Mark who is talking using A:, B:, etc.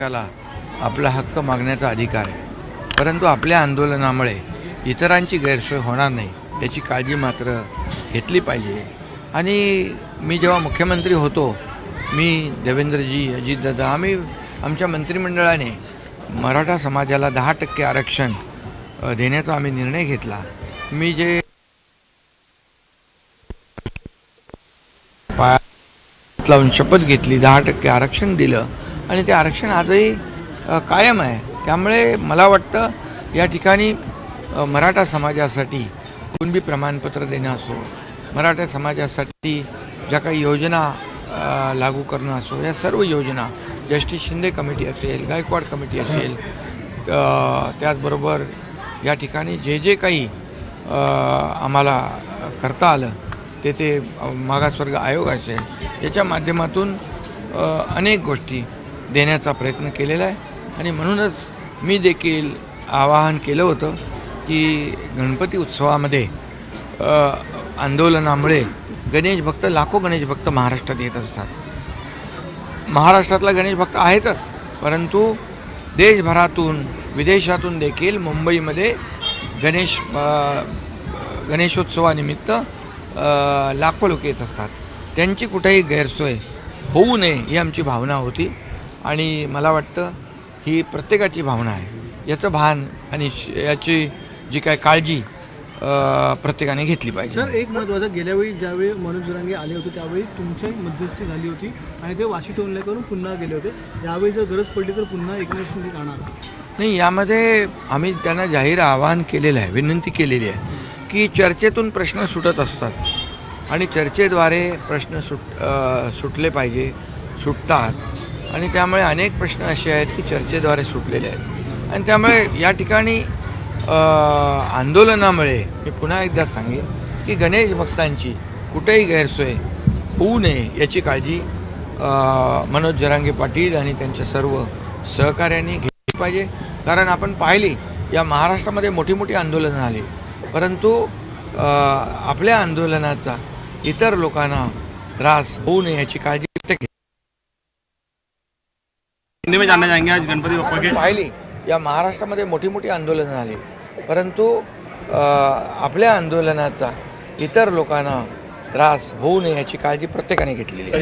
A: त्याला आपला हक्क मागण्याचा अधिकार आहे, परंतु आपल्या आंदोलनामुळे इतरांची गैरसोय होणार नाही याची काळजी मात्र घेतली पाहिजे। आणि मी जेव्हा मुख्यमंत्री होतो, मी देवेंद्रजी, अजितदादा, आम्ही आमच्या मंत्रिमंडळाने मराठा समाजाला 10% आरक्षण देण्याचा आम्ही निर्णय घेतला। मी जे लावून शपथ घेतली, 10% आरक्षण दिलं आणि ते आरक्षण आजही कायम आहे। त्यामुळे मला वाटतं या ठिकाणी मराठा समाजासाठी कुणबी प्रमाणपत्र देणं असो, मराठा समाजासाठी ज्या काही योजना लागू करणं असो, या सर्व योजना जस्टिस शिंदे कमिटी असेल, गायकवाड कमिटी असेल, त्याचबरोबर या ठिकाणी जे काही आम्हाला करता आलं ते मागासवर्ग आयोग असेल, याच्या माध्यमातून अनेक गोष्टी देण्याचा प्रयत्न केलेला आहे। आणि म्हणूनच मी देखील आवाहन केलं होतं की गणपती उत्सवामध्ये आंदोलनामुळे गणेश भक्त, लाखो गणेश भक्त महाराष्ट्रात येत असतात। महाराष्ट्रातला गणेश भक्त आहेतच, परंतु देशभरातून, विदेशातून देखील मुंबईमध्ये गणेशोत्सवानिमित्त लाखो लोक येत असतात। त्यांची कुठेही गैरसोय होऊ नये ही आमची भावना होती आणि मला वाटतं ही प्रत्येकाची भावना आहे। याचं भान आणि याची जी काय काळजी प्रत्येकाने घेतली पाहिजे।
B: सर, एक महत्त्वाचं, गेल्यावेळी ज्यावेळी मनोज जरांगे आले होते त्यावेळी तुमची मध्यस्थी झाली होती आणि ते वाशी टोलणे करून पुन्हा गेले होते। यावेळी जर गरज पडली तर पुन्हा एकनाथ शिंदे जाणार
A: नाही। यामध्ये आम्ही त्यांना जाहीर आवाहन केलेलं आहे, विनंती केलेली आहे की चर्चेतून प्रश्न सुटत असतात आणि चर्चेद्वारे प्रश्न सुटले पाहिजे, सुटतात आणि त्यामुळे अनेक प्रश्न असे आहेत की चर्चेद्वारे सुटलेले आहेत। आणि त्यामुळे या ठिकाणी आंदोलनामुळे मी पुन्हा एकदा सांगेन की गणेश भक्तांची कुठेही गैरसोय होऊ नये याची काळजी मनोज जरांगे पाटील आणि त्यांच्या सर्व सहकाऱ्यांनी घेतली पाहिजे। कारण आपण पाहिली, या महाराष्ट्रामध्ये मोठी मोठी आंदोलनं आली, परंतु आपल्या आंदोलनाचा इतर लोकांना त्रास होऊ नये याची काळजी पाहिली। या महाराष्ट्रामध्ये मोठी मोठी आंदोलनं आली, परंतु आपल्या आंदोलनाचा इतर लोकांना त्रास होऊ नये याची काळजी प्रत्येकाने घेतलेली आहे।